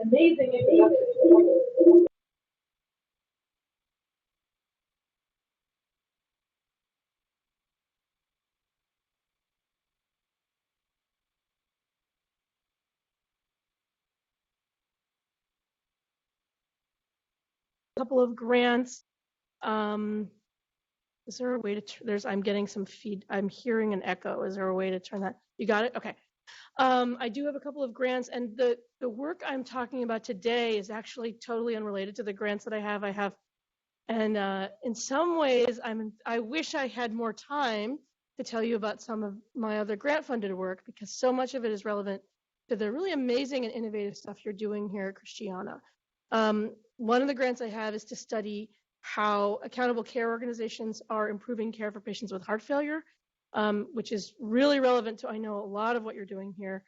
Amazing. Couple of grants. Is there a way to, I'm getting some I'm hearing an echo. Is there a way to turn that? You got it? Okay. I do have a couple of grants, and the work I'm talking about today is actually totally unrelated to the grants that I have. And in some ways, I wish I had more time to tell you about some of my other grant-funded work, because so much of it is relevant to the really amazing and innovative stuff you're doing here at Christiana. One of the grants I have is to study how accountable care organizations are improving care for patients with heart failure, which is really relevant to, I know, a lot of what you're doing here.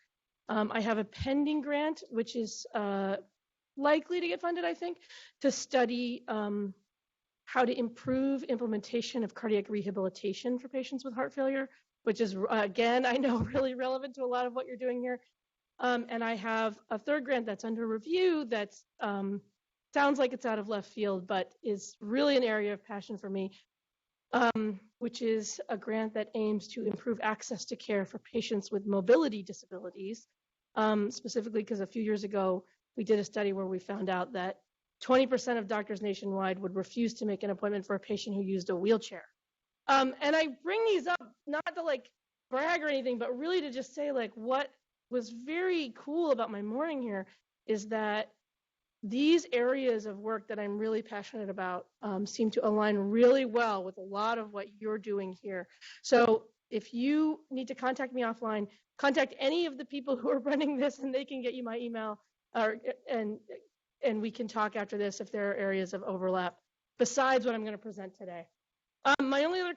I have a pending grant, which is likely to get funded, I think, to study how to improve implementation of cardiac rehabilitation for patients with heart failure, which is, again, I know, really relevant to a lot of what you're doing here. And I have a third grant that's under review that's sounds like it's out of left field, but is really an area of passion for me, which is a grant that aims to improve access to care for patients with mobility disabilities, specifically because a few years ago, we did a study where we found out that 20% of doctors nationwide would refuse to make an appointment for a patient who used a wheelchair. And I bring these up not to like brag or anything, but really to just say like what was very cool about my morning here is that these areas of work that I'm really passionate about seem to align really well with a lot of what you're doing here. So if you need to contact me offline, contact any of the people who are running this, and they can get you my email, and we can talk after this if there are areas of overlap besides what I'm going to present today. My only other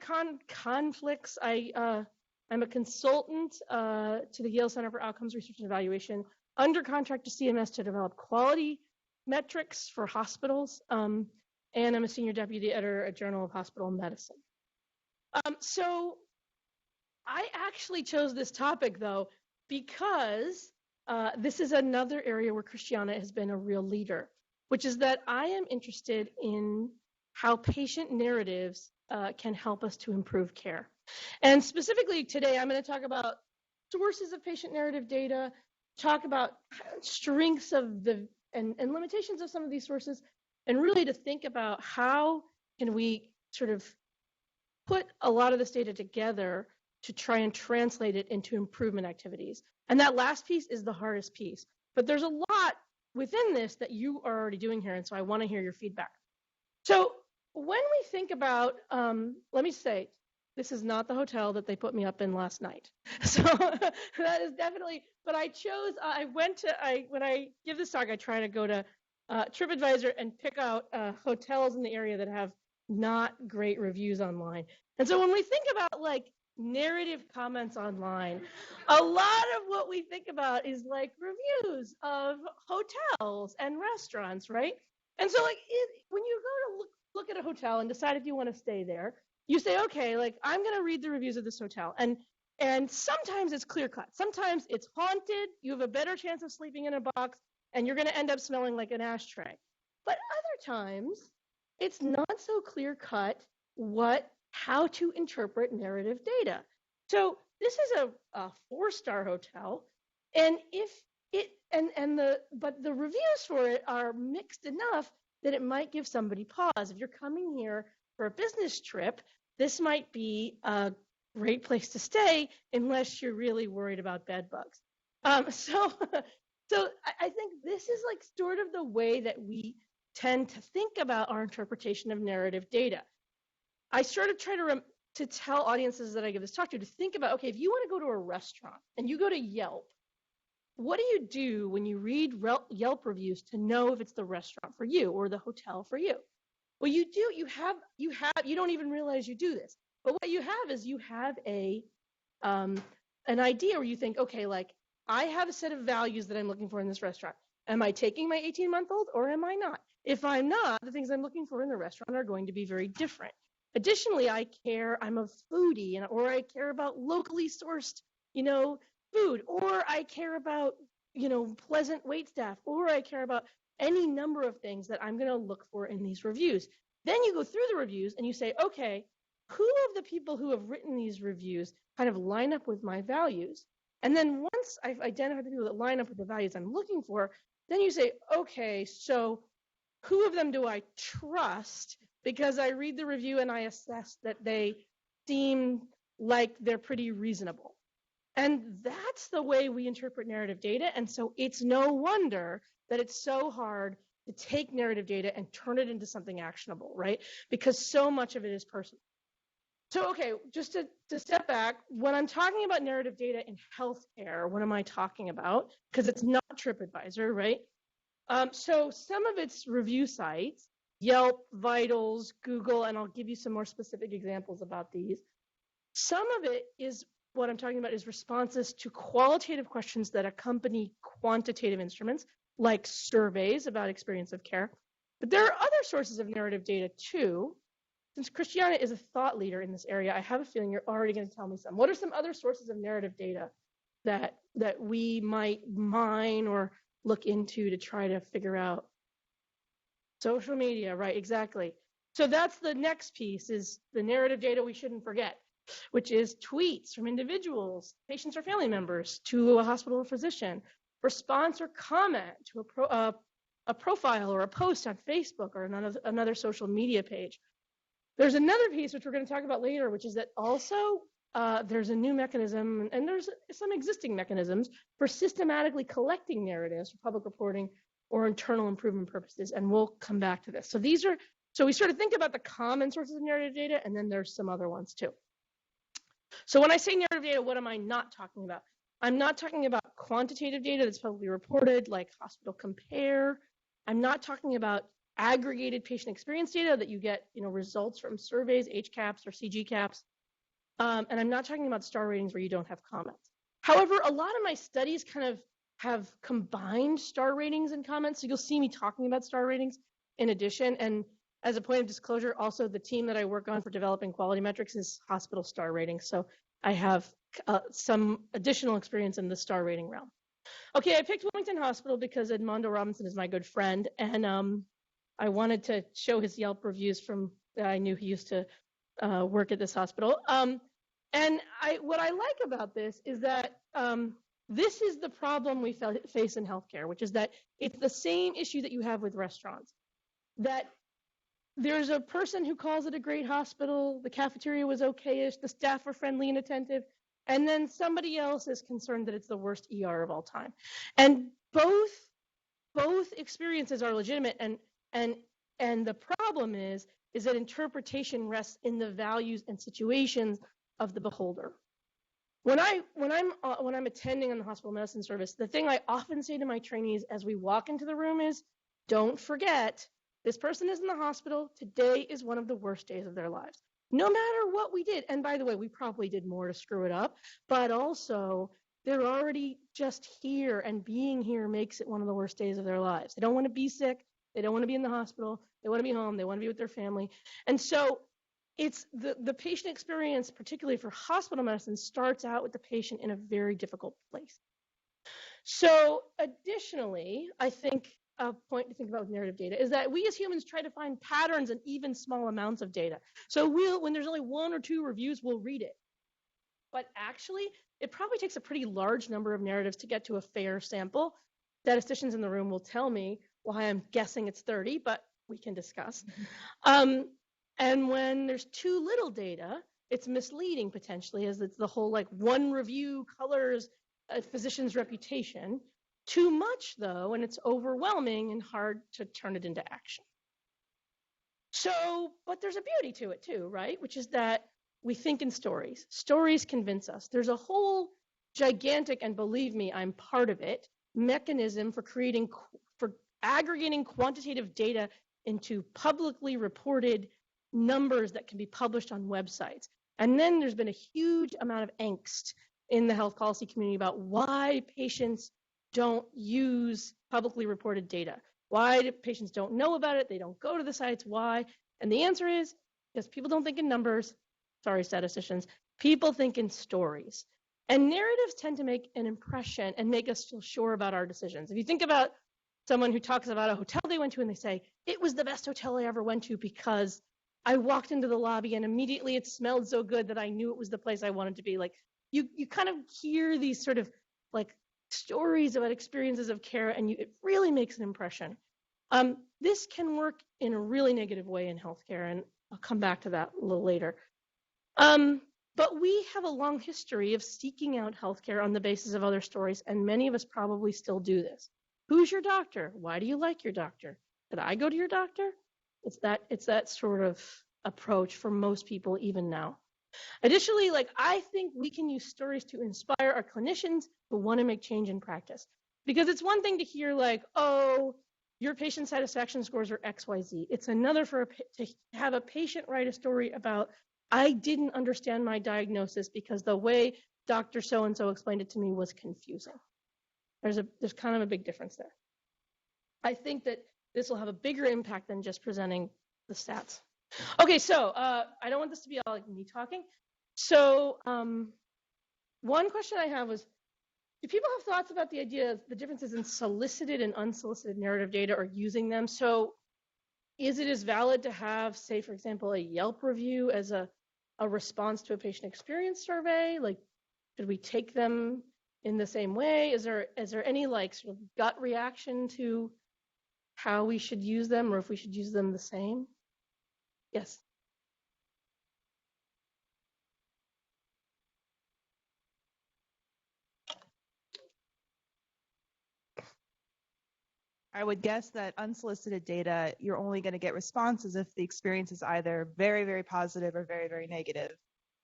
conflicts, I'm a consultant to the Yale Center for Outcomes Research and Evaluation, under contract to CMS to develop quality metrics for hospitals, and I'm a senior deputy editor at Journal of Hospital Medicine. So I actually chose this topic, though, because this is another area where Christiana has been a real leader, which is that I am interested in how patient narratives can help us to improve care. And specifically today, I'm going to talk about sources of patient narrative data, talk about strengths of the and limitations of some of these sources, and really to think about how can we sort of put a lot of this data together to try and translate it into improvement activities. And that last piece is the hardest piece. But there's a lot within this that you are already doing here, and so I want to hear your feedback. So when we think about, let me say, this is not the hotel that they put me up in last night. So that is definitely, but I chose, when I give this talk, I try to go to TripAdvisor and pick out hotels in the area that have not great reviews online. And so when we think about like narrative comments online, a lot of what we think about is like reviews of hotels and restaurants, right? And so like when you go to look at a hotel and decide if you want to stay there, you say, okay, like I'm going to read the reviews of this hotel. And sometimes it's clear cut. Sometimes it's haunted. You have a better chance of sleeping in a box, and you're going to end up smelling like an ashtray. But other times, it's not so clear cut how to interpret narrative data. So this is a 4-star hotel, and but the reviews for it are mixed enough that it might give somebody pause. If you're coming here for a business trip, this might be a great place to stay unless you're really worried about bed bugs. So I think this is like sort of the way that we tend to think about our interpretation of narrative data. I sort of try to tell audiences that I give this talk to think about, okay, if you want to go to a restaurant and you go to Yelp, what do you do when you read Yelp reviews to know if it's the restaurant for you or the hotel for you? Well, you do. You don't even realize you do this. But what you have is you have an idea where you think, okay, like I have a set of values that I'm looking for in this restaurant. Am I taking my 18-month-old or am I not? If I'm not, the things I'm looking for in the restaurant are going to be very different. Additionally, I'm a foodie, or I care about locally sourced, food, or I care about pleasant wait staff, or I care about any number of things that I'm going to look for in these reviews. Then you go through the reviews and you say, okay, who of the people who have written these reviews kind of line up with my values? And then once I've identified the people that line up with the values I'm looking for, then you say, okay, so who of them do I trust? Because I read the review and I assess that they seem like they're pretty reasonable. And that's the way we interpret narrative data. And so it's no wonder that it's so hard to take narrative data and turn it into something actionable, right? Because so much of it is personal. So, okay, just to step back, when I'm talking about narrative data in healthcare, what am I talking about? Because it's not TripAdvisor, right? So some of its review sites, Yelp, Vitals, Google, and I'll give you some more specific examples about these. Some of it is what I'm talking about is responses to qualitative questions that accompany quantitative instruments, like surveys about experience of care. But there are other sources of narrative data too. Since Christiana is a thought leader in this area, I have a feeling you're already going to tell me some. What are some other sources of narrative data that we might mine or look into to try to figure out? Social media, right, exactly. So that's the next piece, is the narrative data we shouldn't forget, which is tweets from individuals, patients or family members, to a hospital or physician, response or comment to a profile or a post on Facebook or another social media page. There's another piece, which we're going to talk about later, which is that also there's a new mechanism, and there's some existing mechanisms for systematically collecting narratives for public reporting or internal improvement purposes, and we'll come back to this. So we sort of think about the common sources of narrative data, and then there's some other ones too. So when I say narrative data, what am I not talking about? I'm not talking about quantitative data that's publicly reported, like Hospital Compare. I'm not talking about aggregated patient experience data that you get, results from surveys, HCAHPS or CGCAHPS. And I'm not talking about star ratings where you don't have comments. However, a lot of my studies kind of have combined star ratings and comments. So you'll see me talking about star ratings in addition. And as a point of disclosure, also the team that I work on for developing quality metrics is hospital star ratings. So I have some additional experience in the star rating realm. Okay, I picked Wilmington Hospital because Edmondo Robinson is my good friend, and I wanted to show his Yelp reviews from I knew he used to work at this hospital. And what I like about this is that this is the problem we face in healthcare, which is that it's the same issue that you have with restaurants. That there's a person who calls it a great hospital, the cafeteria was okay-ish, the staff were friendly and attentive, and then somebody else is concerned that it's the worst ER of all time. And both experiences are legitimate, and the problem is that interpretation rests in the values and situations of the beholder. When I'm attending on the hospital medicine service, the thing I often say to my trainees as we walk into the room is, don't forget, this person is in the hospital. Today is one of the worst days of their lives. No matter what we did, and by the way, we probably did more to screw it up, but also they're already just here, and being here makes it one of the worst days of their lives. They don't want to be sick. They don't want to be in the hospital. They want to be home. They want to be with their family. And so it's the patient experience, particularly for hospital medicine, starts out with the patient in a very difficult place. So additionally, I think a point to think about with narrative data is that we as humans try to find patterns in even small amounts of data. So when there's only one or two reviews, we'll read it. But actually, it probably takes a pretty large number of narratives to get to a fair sample. Statisticians in the room will tell me why I'm guessing it's 30, but we can discuss. And when there's too little data, it's misleading potentially, as it's the whole like one review colors a physician's reputation. Too much though, and it's overwhelming and hard to turn it into action. So, but there's a beauty to it too, right? Which is that we think in stories. Stories convince us. There's a whole gigantic, and believe me, I'm part of it, mechanism for aggregating quantitative data into publicly reported numbers that can be published on websites. And then there's been a huge amount of angst in the health policy community about why patients don't use publicly reported data. Why do patients don't know about it? They don't go to the sites. Why? And the answer is because people don't think in numbers. Sorry, statisticians. People think in stories. And narratives tend to make an impression and make us feel sure about our decisions. If you think about someone who talks about a hotel they went to and they say, it was the best hotel I ever went to because I walked into the lobby and immediately it smelled so good that I knew it was the place I wanted to be. Like you kind of hear these sort of like stories about experiences of care, and it really makes an impression. This can work in a really negative way in healthcare, and I'll come back to that a little later. But we have a long history of seeking out healthcare on the basis of other stories, and many of us probably still do this. Who's your doctor? Why do you like your doctor? Did I go to your doctor? It's that sort of approach for most people even now. Additionally, I think we can use stories to inspire our clinicians who want to make change in practice. Because it's one thing to hear oh, your patient satisfaction scores are XYZ. It's another to have a patient write a story about, I didn't understand my diagnosis because the way Dr. So-and-so explained it to me was confusing. There's kind of a big difference there. I think that this will have a bigger impact than just presenting the stats. Okay, so I don't want this to be all like me talking. So one question I have was, do people have thoughts about the idea of the differences in solicited and unsolicited narrative data or using them? So is it as valid to have, say, for example, a Yelp review as a response to a patient experience survey? Should we take them in the same way? Is there any sort of gut reaction to how we should use them, or if we should use them the same? Yes. I would guess that unsolicited data, you're only going to get responses if the experience is either very, very positive or very, very negative.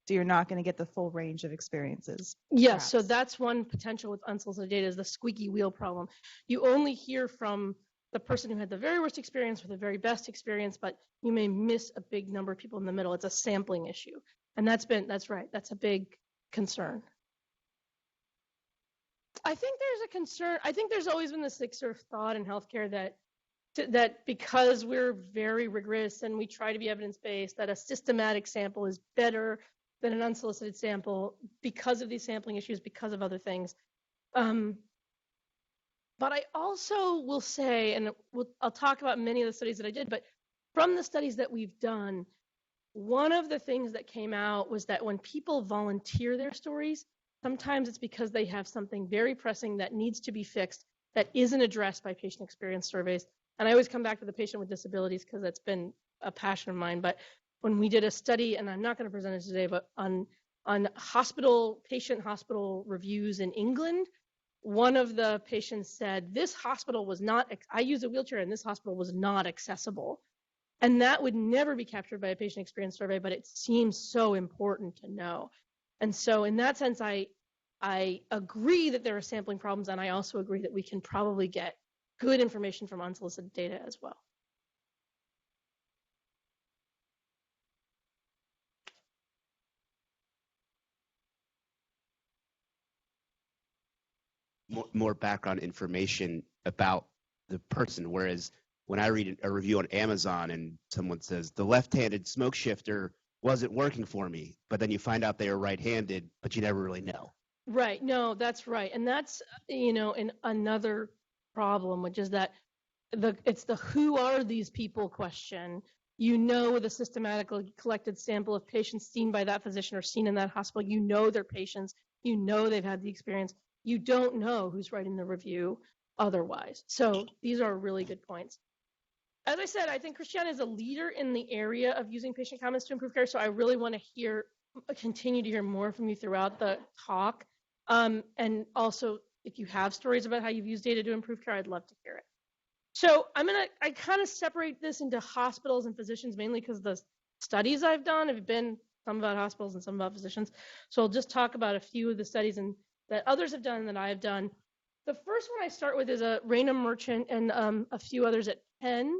So you're not going to get the full range of experiences. Yes, so that's one potential with unsolicited data, is the squeaky wheel problem. You only hear from the person who had the very worst experience or the very best experience, but you may miss a big number of people in the middle. It's a sampling issue. And that's right, that's a big concern. I think there's a concern. I think there's always been this sort of thought in healthcare that because we're very rigorous and we try to be evidence-based, that a systematic sample is better than an unsolicited sample because of these sampling issues, because of other things. But I also will say, and I'll talk about many of the studies that I did, but from the studies that we've done, one of the things that came out was that when people volunteer their stories, sometimes it's because they have something very pressing that needs to be fixed that isn't addressed by patient experience surveys. And I always come back to the patient with disabilities because that's been a passion of mine. But when we did a study, and I'm not going to present it today, but on patient hospital reviews in England, one of the patients said, this hospital was not, I use a wheelchair and this hospital was not accessible. And that would never be captured by a patient experience survey, but it seems so important to know. And so in that sense, I agree that there are sampling problems, and I also agree that we can probably get good information from unsolicited data as well. More background information about the person, whereas when I read a review on Amazon and someone says the left-handed smoke shifter wasn't working for me, but then you find out they are right-handed, but you never really know. Right. No, that's right. And that's, another problem, which is that it's the who are these people question. With a systematically collected sample of patients seen by that physician or seen in that hospital, they're patients, they've had the experience. You don't know who's writing the review otherwise. So these are really good points. As I said, I think Christiana is a leader in the area of using patient comments to improve care. So I really want to continue to hear more from you throughout the talk. And also, if you have stories about how you've used data to improve care, I'd love to hear it. So I kind of separate this into hospitals and physicians, mainly because the studies I've done have been some about hospitals and some about physicians. So I'll just talk about a few of the studies that others have done and that I have done. The first one I start with is Raina Merchant and a few others at Penn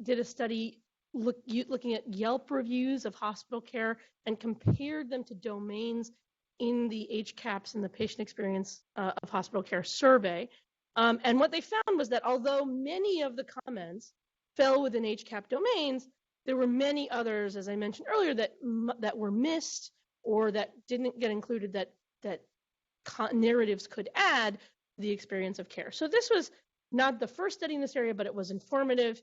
did a study looking at Yelp reviews of hospital care and compared them to domains in the HCAHPS and the patient experience of hospital care survey. And what they found was that although many of the comments fell within HCAHPS domains, there were many others, as I mentioned earlier, that were missed or that didn't get included that narratives could add to the experience of care. So this was not the first study in this area, but it was informative.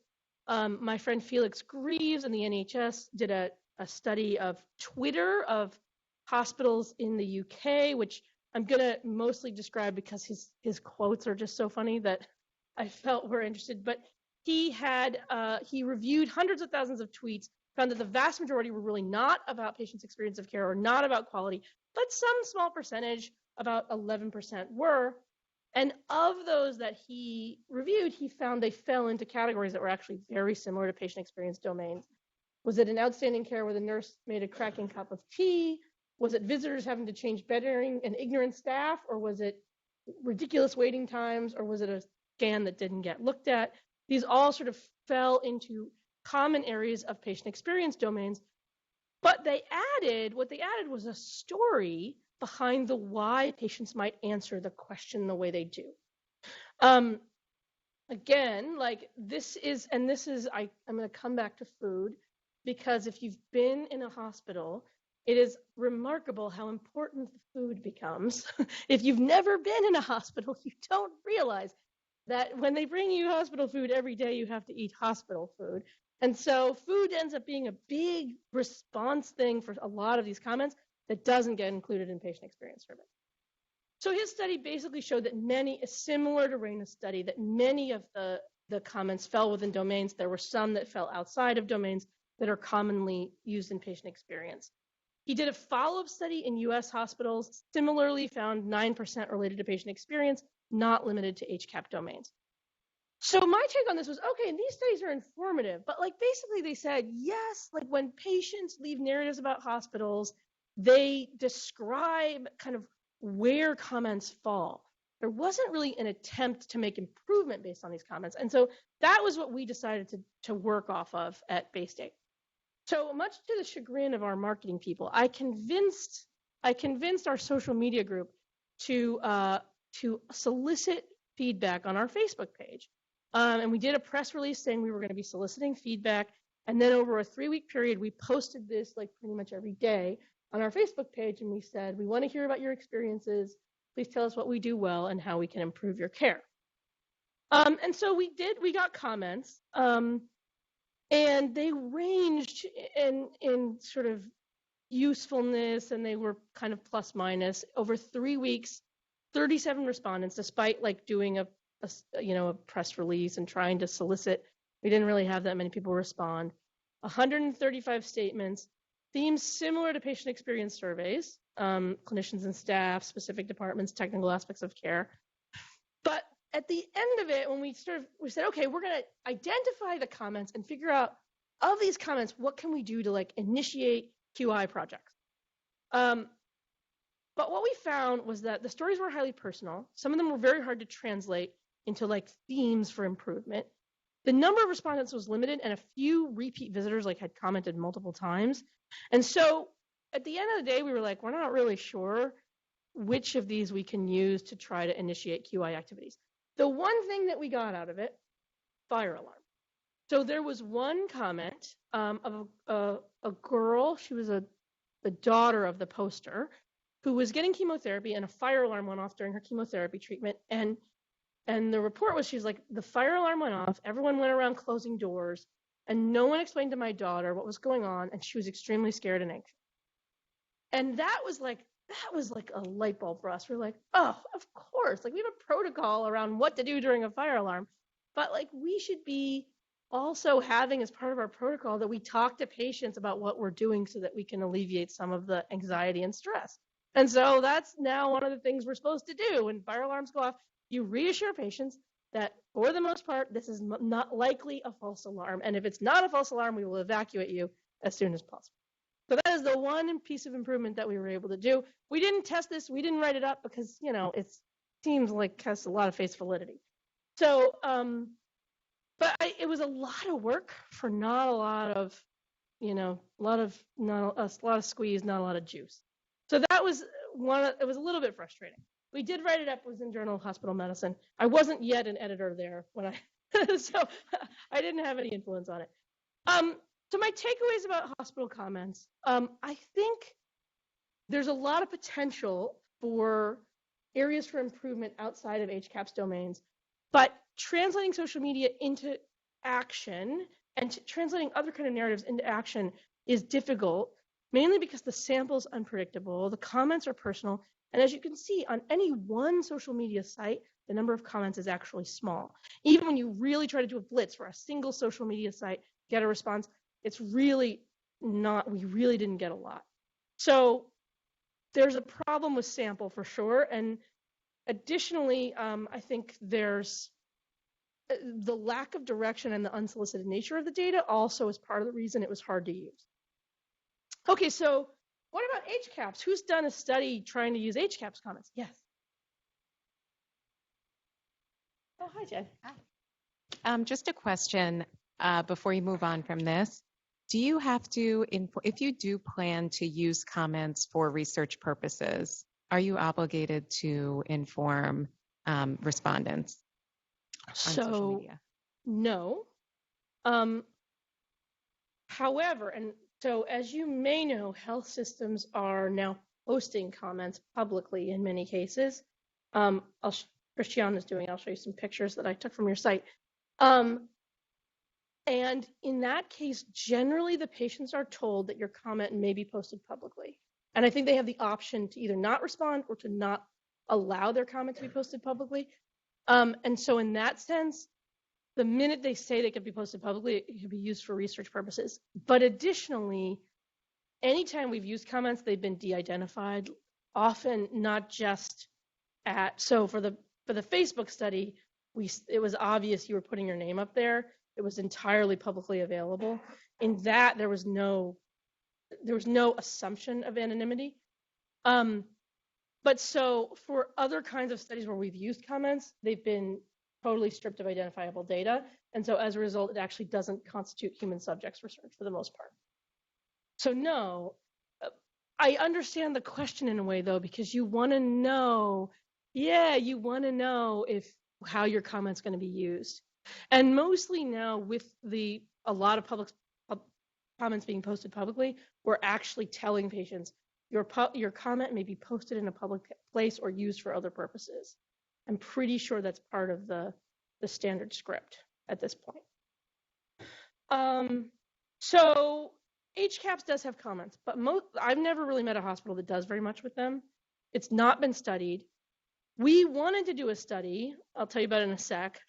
My friend Felix Greaves in the NHS did a study of Twitter of hospitals in the UK, which I'm going to mostly describe because his quotes are just so funny that I felt were interested. But he reviewed hundreds of thousands of tweets, found that the vast majority were really not about patients' experience of care or not about quality, but some small percentage, about 11%, were. And of those that he reviewed, he found they fell into categories that were actually very similar to patient experience domains. Was it an outstanding care where the nurse made a cracking cup of tea? Was it visitors having to change bedding and ignorant staff? Or was it ridiculous waiting times? Or was it a scan that didn't get looked at? These all sort of fell into common areas of patient experience domains. But what they added was a story behind the why patients might answer the question the way they do. Again, like I'm going to come back to food, because if you've been in a hospital, it is remarkable how important the food becomes. If you've never been in a hospital, you don't realize that when they bring you hospital food every day, you have to eat hospital food. And so food ends up being a big response thing for a lot of these comments that doesn't get included in patient experience survey. So his study basically showed that similar to Raina's study, that many of the comments fell within domains. There were some that fell outside of domains that are commonly used in patient experience. He did a follow-up study in US hospitals, similarly found 9% related to patient experience, not limited to HCAP domains. So my take on this was, okay, these studies are informative, but like basically they said, yes, like when patients leave narratives about hospitals, they describe kind of where comments fall. There wasn't really an attempt to make improvement based on these comments. And so that was what we decided to work off of at Baystate. So much to the chagrin of our marketing people, I convinced our social media group to solicit feedback on our Facebook page. And we did a press release saying we were going to be soliciting feedback. And then over a 3-week period, we posted this like pretty much every day on our Facebook page. And we said, we want to hear about your experiences. Please tell us what we do well and how we can improve your care. And so we got comments. And they ranged in sort of usefulness, and they were kind of plus minus. Over 3 weeks, 37 respondents, despite like doing a press release and trying to solicit. We didn't really have that many people respond. 135 statements, themes similar to patient experience surveys, clinicians and staff, specific departments, technical aspects of care. But at the end of it, when we said, okay, we're going to identify the comments and figure out, of these comments, what can we do to like initiate QI projects? But what we found was that the stories were highly personal. Some of them were very hard to translate into like themes for improvement. The number of respondents was limited, and a few repeat visitors like had commented multiple times. And so at the end of the day, we were like, we're not really sure which of these we can use to try to initiate QI activities. The one thing that we got out of it, fire alarm. So there was one comment of a girl, she was the daughter of the poster, who was getting chemotherapy, and a fire alarm went off during her chemotherapy treatment. And the report was, she was like, the fire alarm went off, everyone went around closing doors, and no one explained to my daughter what was going on, and she was extremely scared and anxious. And that was like a light bulb for us. We're like, oh, of course. Like, we have a protocol around what to do during a fire alarm, but like we should be also having as part of our protocol that we talk to patients about what we're doing so that we can alleviate some of the anxiety and stress. And so that's now one of the things we're supposed to do. When fire alarms go off, you reassure patients that for the most part, this is not likely a false alarm. And if it's not a false alarm, we will evacuate you as soon as possible. So that is the one piece of improvement that we were able to do. We didn't test this. We didn't write it up because, it seems like it has a lot of face validity. So, it was a lot of work for not a lot of, a lot of squeeze, not a lot of juice. So that was it was a little bit frustrating. We did write it up. It was in Journal of Hospital Medicine. I wasn't yet an editor there when so I didn't have any influence on it. So my takeaways about hospital comments, I think there's a lot of potential for areas for improvement outside of HCAP's domains. But translating social media into action and translating other kind of narratives into action is difficult, mainly because the sample's unpredictable, the comments are personal, and as you can see, on any one social media site, the number of comments is actually small. Even when you really try to do a blitz for a single social media site, get a response, it's really not, we really didn't get a lot. So there's a problem with sample for sure. And additionally, I think there's the lack of direction and the unsolicited nature of the data also is part of the reason it was hard to use. Okay, so what about HCAPS? Who's done a study trying to use HCAPS comments? Yes. Oh, hi, Jen. Hi. Just a question before you move on from this. Do you have to, if you do plan to use comments for research purposes, are you obligated to inform respondents on social media? No. However, and so as you may know, health systems are now posting comments publicly in many cases. Christiana's doing, I'll show you some pictures that I took from your site. And in that case, generally the patients are told that your comment may be posted publicly. And I think they have the option to either not respond or to not allow their comment to be posted publicly. And so in that sense, the minute they say they could be posted publicly, it can be used for research purposes. But additionally, anytime we've used comments, they've been de-identified, often not just at, so for the Facebook study, it was obvious you were putting your name up there. It was entirely publicly available. In that, there was no assumption of anonymity. But so for other kinds of studies where we've used comments, they've been totally stripped of identifiable data. And so as a result, it actually doesn't constitute human subjects research for the most part. So no, I understand the question in a way though, because you want to know, you want to know how your comment's going to be used. And mostly now with a lot of public comments being posted publicly, we're actually telling patients your comment may be posted in a public place or used for other purposes. I'm pretty sure that's part of the standard script at this point. So HCAPS does have comments, but I've never really met a hospital that does very much with them. It's not been studied. We wanted to do a study. I'll tell you about it in a sec.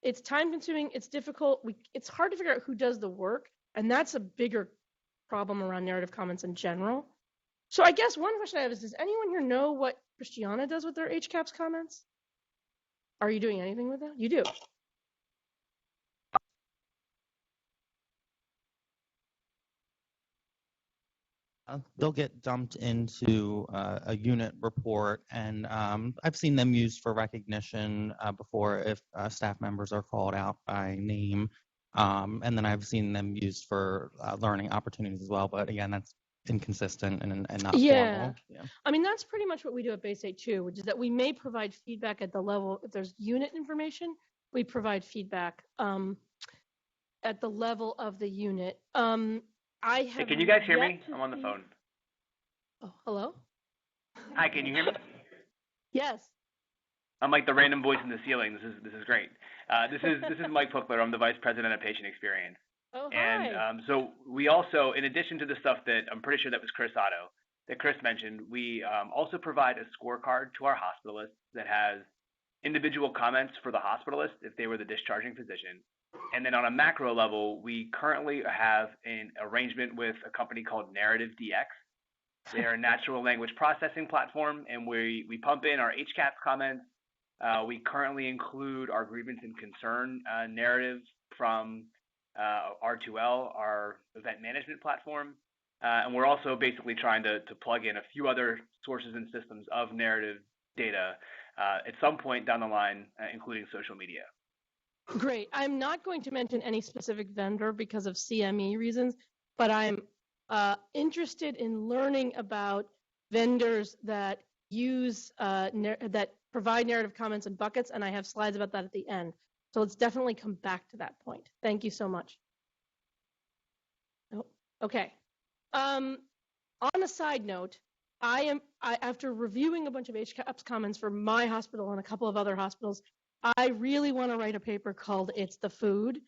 It's time consuming, it's difficult. It's hard to figure out who does the work, and that's a bigger problem around narrative comments in general. So I guess one question I have is, does anyone here know what Christiana does with their HCAPS comments? Are you doing anything with them? You do. They'll get dumped into a unit report, and I've seen them used for recognition before if staff members are called out by name, and then I've seen them used for learning opportunities as well. But again, that's inconsistent and not formal. Yeah, I mean that's pretty much what we do at Baystate too, which is that we may provide feedback at the level if there's unit information, we provide feedback at the level of the unit. Hey, can you guys hear me? I'm on the phone. Oh, hello? Hi, can you hear me? Yes. I'm like the random voice in the ceiling. This is great. This is Mike Puckler. I'm the Vice President of Patient Experience. Oh, hi. And so we also, in addition to the stuff that I'm pretty sure that was Chris Otto, that Chris mentioned, we also provide a scorecard to our hospitalists that has individual comments for the hospitalist if they were the discharging physician. And then on a macro level, we currently have an arrangement with a company called Narrative DX. They're a natural language processing platform, and we pump in our HCAPS comments. We currently include our grievance and concern narrative from R2L, our event management platform. And we're also basically trying to plug in a few other sources and systems of narrative data at some point down the line, including social media. Great. I'm not going to mention any specific vendor because of CME reasons, but I'm interested in learning about vendors that use that provide narrative comments in buckets, and I have slides about that at the end. So let's definitely come back to that point. Thank you so much. Oh, okay. On a side note, after reviewing a bunch of HCAHPS comments for my hospital and a couple of other hospitals, I really want to write a paper called It's the Food,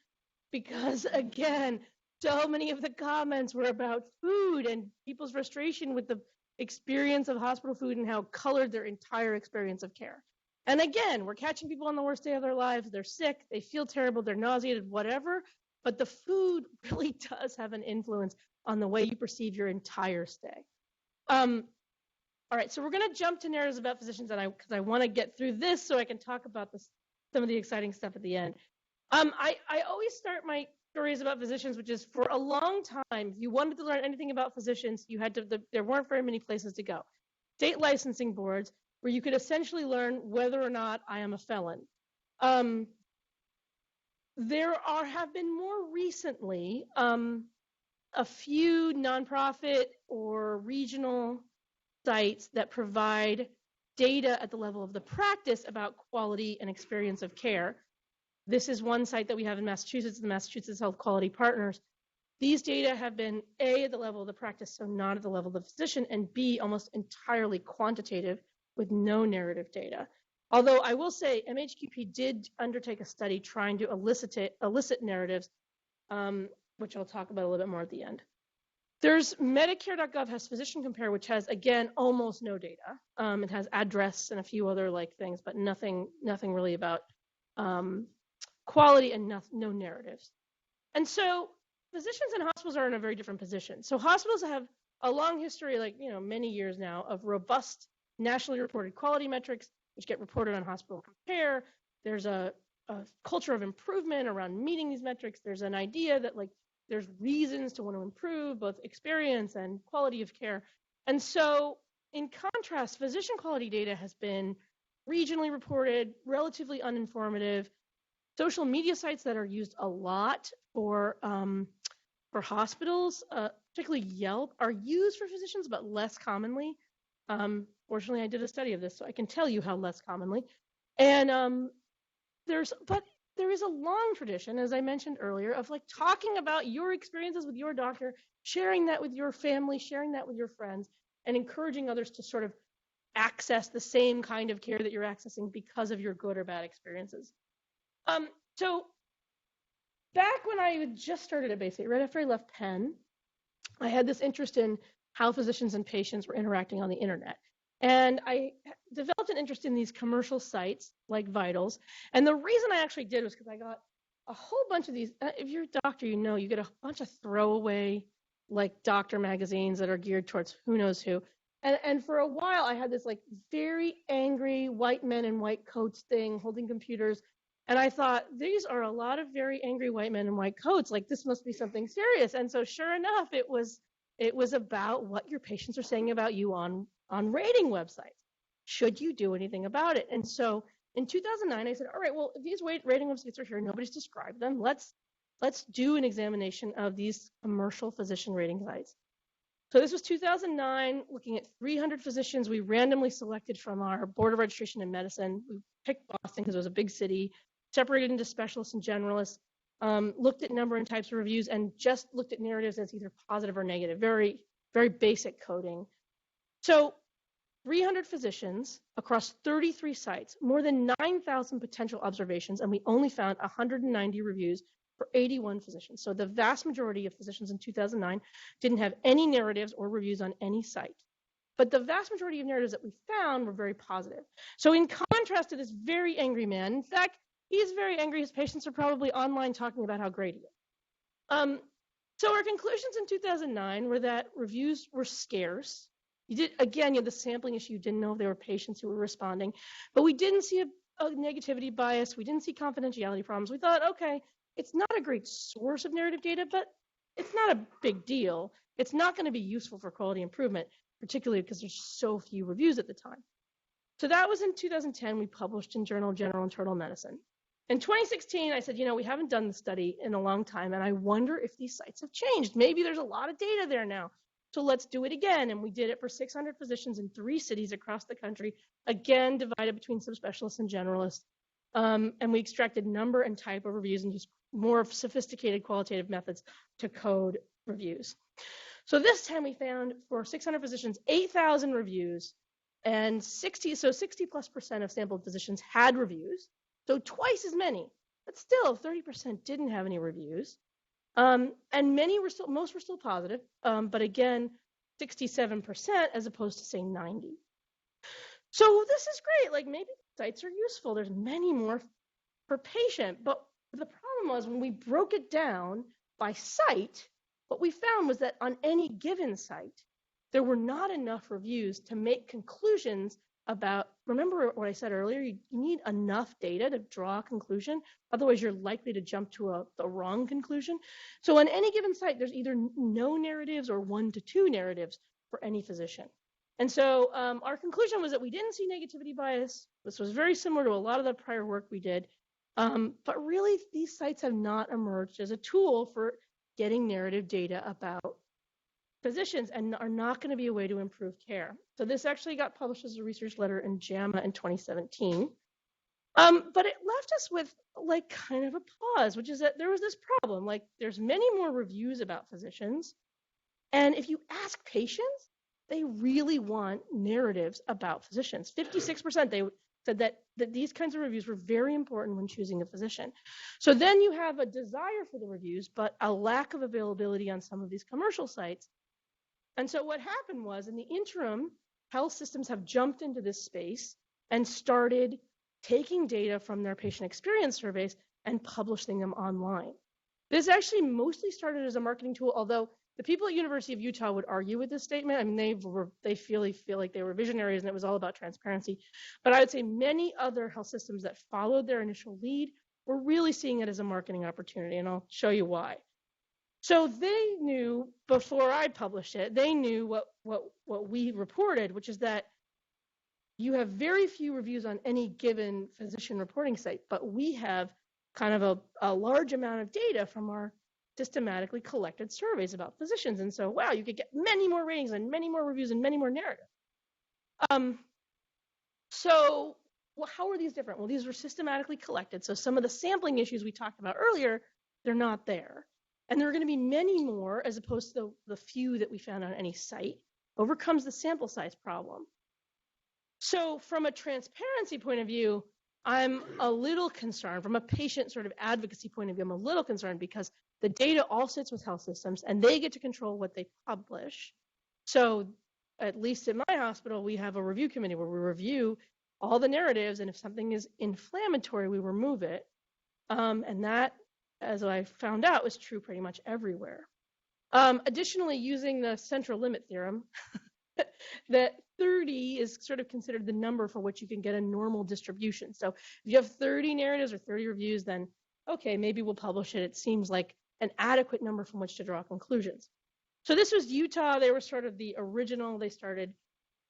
because again, so many of the comments were about food and people's frustration with the experience of hospital food and how it colored their entire experience of care. And again, we're catching people on the worst day of their lives. They're sick, they feel terrible, they're nauseated, whatever. But the food really does have an influence on the way you perceive your entire stay. All right, so we're going to jump to narratives about physicians, and because I want to get through this so I can talk about some of the exciting stuff at the end. I always start my stories about physicians, which is for a long time, if you wanted to learn anything about physicians, you had to. There weren't very many places to go. State licensing boards, where you could essentially learn whether or not I am a felon. There have been more recently a few nonprofit or regional sites that provide data at the level of the practice about quality and experience of care. This is one site that we have in Massachusetts, the Massachusetts Health Quality Partners. These data have been A, at the level of the practice, so not at the level of the physician, and B, almost entirely quantitative with no narrative data. Although I will say MHQP did undertake a study trying to elicit narratives, which I'll talk about a little bit more at the end. There's Medicare.gov has Physician Compare, which has, again, almost no data. It has address and a few other things, but nothing really about quality and no narratives. And so physicians and hospitals are in a very different position. So hospitals have a long history, many years now, of robust nationally reported quality metrics, which get reported on Hospital Compare. There's a culture of improvement around meeting these metrics. There's an idea that there's reasons to want to improve both experience and quality of care. And so in contrast, physician quality data has been regionally reported, relatively uninformative. Social media sites that are used a lot for hospitals, particularly Yelp, are used for physicians, but less commonly. Fortunately, I did a study of this, so I can tell you how less commonly. And there is a long tradition, as I mentioned earlier, of talking about your experiences with your doctor, sharing that with your family, sharing that with your friends, and encouraging others to sort of access the same kind of care that you're accessing because of your good or bad experiences. So back when I just started at Baystate, right after I left Penn, I had this interest in how physicians and patients were interacting on the internet. And I developed an interest in these commercial sites like Vitals. And the reason I actually did was because I got a whole bunch of these. If you're a doctor, you get a bunch of throwaway doctor magazines that are geared towards who knows who. And for a while, I had this very angry white men in white coats thing holding computers. And I thought, these are a lot of very angry white men in white coats. This must be something serious. And so sure enough, it was about what your patients are saying about you on rating websites. Should you do anything about it? And so in 2009, I said, all right, well, if these rating websites are here, nobody's described them. Let's do an examination of these commercial physician rating sites. So this was 2009, looking at 300 physicians we randomly selected from our Board of Registration in Medicine. We picked Boston because it was a big city, separated into specialists and generalists, looked at number and types of reviews, and just looked at narratives as either positive or negative, very, very basic coding. So 300 physicians across 33 sites, more than 9,000 potential observations, and we only found 190 reviews for 81 physicians. So the vast majority of physicians in 2009 didn't have any narratives or reviews on any site. But the vast majority of narratives that we found were very positive. So in contrast to this very angry man, in fact, he's very angry. His patients are probably online talking about how great he is. So our conclusions in 2009 were that reviews were scarce. You had the sampling issue. You didn't know if there were patients who were responding. But we didn't see a negativity bias. We didn't see confidentiality problems. We thought, okay, it's not a great source of narrative data, but it's not a big deal. It's not going to be useful for quality improvement, particularly because there's so few reviews at the time. So that was in 2010. We published in Journal of General Internal Medicine. In 2016, I said, we haven't done the study in a long time, and I wonder if these sites have changed. Maybe there's a lot of data there now. So let's do it again. And we did it for 600 physicians in 3 cities across the country, again, divided between subspecialists and generalists. And we extracted number and type of reviews and used more sophisticated qualitative methods to code reviews. So this time we found for 600 physicians, 8,000 reviews, and 60% of sampled physicians had reviews. So twice as many, but still 30% didn't have any reviews. And most were still positive, but again, 67% as opposed to say 90. So this is great. Like maybe sites are useful. There's many more per patient, but the problem was when we broke it down by site, what we found was that on any given site, there were not enough reviews to make conclusions about, remember what I said earlier, you need enough data to draw a conclusion, otherwise you're likely to jump to the wrong conclusion. So on any given site, there's either no narratives or 1 to 2 narratives for any physician. And so our conclusion was that we didn't see negativity bias. This was very similar to a lot of the prior work we did. But really, these sites have not emerged as a tool for getting narrative data about physicians and are not going to be a way to improve care. So this actually got published as a research letter in JAMA in 2017. But it left us with like kind of a pause, which is that there was this problem. Like there's many more reviews about physicians. And if you ask patients, they really want narratives about physicians. 56% they said that these kinds of reviews were very important when choosing a physician. So then you have a desire for the reviews, but a lack of availability on some of these commercial sites. And so what happened was, in the interim, health systems have jumped into this space and started taking data from their patient experience surveys and publishing them online. This actually mostly started as a marketing tool, although the people at University of Utah would argue with this statement. I mean, they feel like they were visionaries and it was all about transparency. But I would say many other health systems that followed their initial lead were really seeing it as a marketing opportunity, and I'll show you why. So they knew before I published it, they knew what we reported, which is that you have very few reviews on any given physician reporting site, but we have kind of a large amount of data from our systematically collected surveys about physicians. And so, wow, you could get many more ratings and many more reviews and many more narratives. So how are these different? Well, these were systematically collected. So some of the sampling issues we talked about earlier, they're not there. And there are going to be many more as opposed to the few that we found on any site. Overcomes the sample size problem. So from a transparency point of view, I'm a little concerned. From a patient sort of advocacy point of view, I'm a little concerned because the data all sits with health systems and they get to control what they publish. So at least at my hospital, we have a review committee where we review all the narratives, and if something is inflammatory, we remove it. And that, as I found out, was true pretty much everywhere. Additionally, using the central limit theorem, that 30 is sort of considered the number for which you can get a normal distribution. So if you have 30 narratives or 30 reviews, then okay, maybe we'll publish it. It seems like an adequate number from which to draw conclusions. So this was Utah. They were sort of the original. They started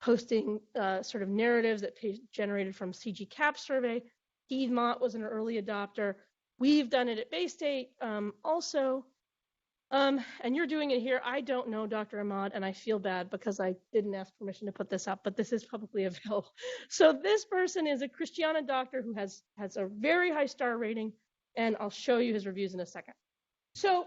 posting sort of narratives that generated from CG CAP survey. Piedmont was an early adopter. We've done it at Baystate also. And you're doing it here. I don't know Dr. Ahmad, and I feel bad because I didn't ask permission to put this up, but this is publicly available. So this person is a Christiana doctor who has a very high star rating, and I'll show you his reviews in a second. So,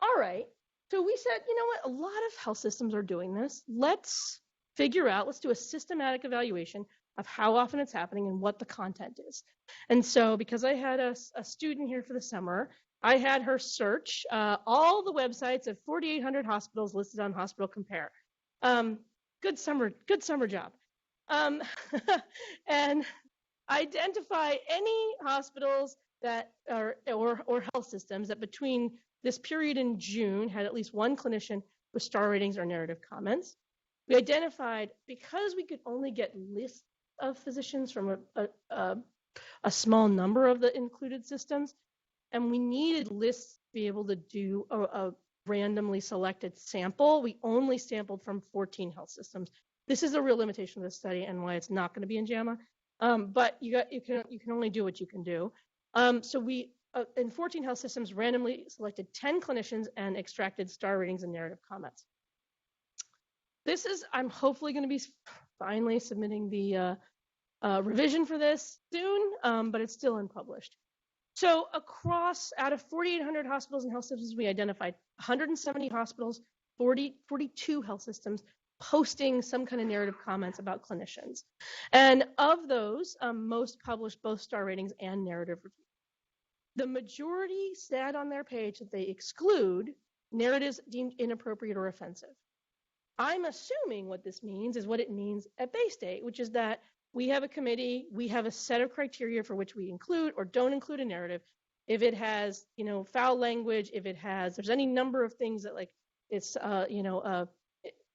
all right. So we said, you know what? A lot of health systems are doing this. Let's do a systematic evaluation of how often it's happening and what the content is. And so because I had a student here for the summer, I had her search all the websites of 4,800 hospitals listed on Hospital Compare. Good summer job. And identify any hospitals that are or health systems that between this period in June had at least one clinician with star ratings or narrative comments. We identified, because we could only get lists of physicians from a small number of the included systems, and we needed lists to be able to do a randomly selected sample. We only sampled from 14 health systems. This is a real limitation of this study and why it's not going to be in JAMA. But you can only do what you can do. So we in 14 health systems randomly selected 10 clinicians and extracted star ratings and narrative comments. I'm hopefully going to be finally submitting the revision for this soon, but it's still unpublished. So out of 4,800 hospitals and health systems, we identified 170 hospitals 42 health systems posting some kind of narrative comments about clinicians. And of those, most published both star ratings and narrative reviews. The majority said on their page that they exclude narratives deemed inappropriate or offensive. I'm assuming what this means is what it means at Baystate, which is that we have a committee, we have a set of criteria for which we include or don't include a narrative. If it has, foul language, if there's any number of things that like it's,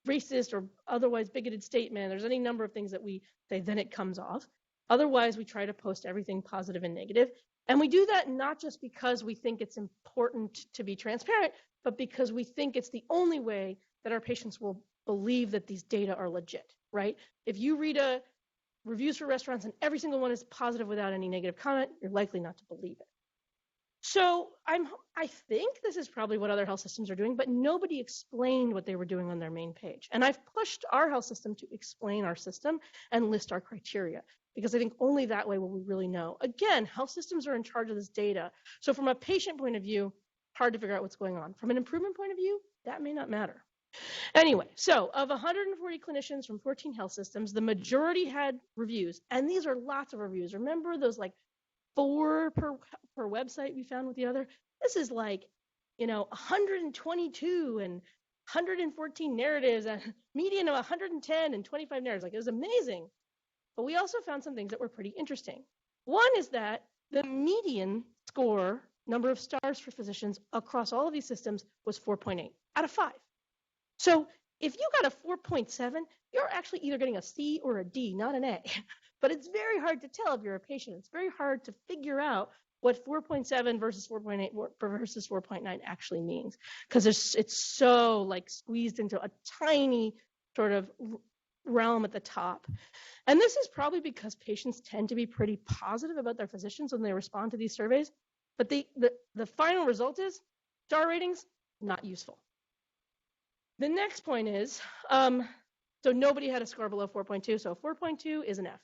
racist or otherwise bigoted statement, there's any number of things that we say, then it comes off. Otherwise, we try to post everything positive and negative. And we do that not just because we think it's important to be transparent, but because we think it's the only way that our patients will believe that these data are legit, right? If you read reviews for restaurants and every single one is positive without any negative comment, you're likely not to believe it. So I think this is probably what other health systems are doing, but nobody explained what they were doing on their main page. And I've pushed our health system to explain our system and list our criteria, because I think only that way will we really know. Again, health systems are in charge of this data. So from a patient point of view, hard to figure out what's going on. From an improvement point of view, that may not matter. Anyway, so of 140 clinicians from 14 health systems, the majority had reviews, and these are lots of reviews. Remember those like 4 per website we found with the other? This is like, 122 and 114 narratives, a median of 110 and 25 narratives. Like, it was amazing. But we also found some things that were pretty interesting. One is that the median score, number of stars for physicians across all of these systems, was 4.8 out of 5. So if you got a 4.7, you're actually either getting a C or a D, not an A. But it's very hard to tell if you're a patient. It's very hard to figure out what 4.7 versus 4.8 versus 4.9 actually means, because it's so like squeezed into a tiny sort of realm at the top. And this is probably because patients tend to be pretty positive about their physicians when they respond to these surveys. But the final result is star ratings, not useful. The next point is, so nobody had a score below 4.2, so 4.2 is an F.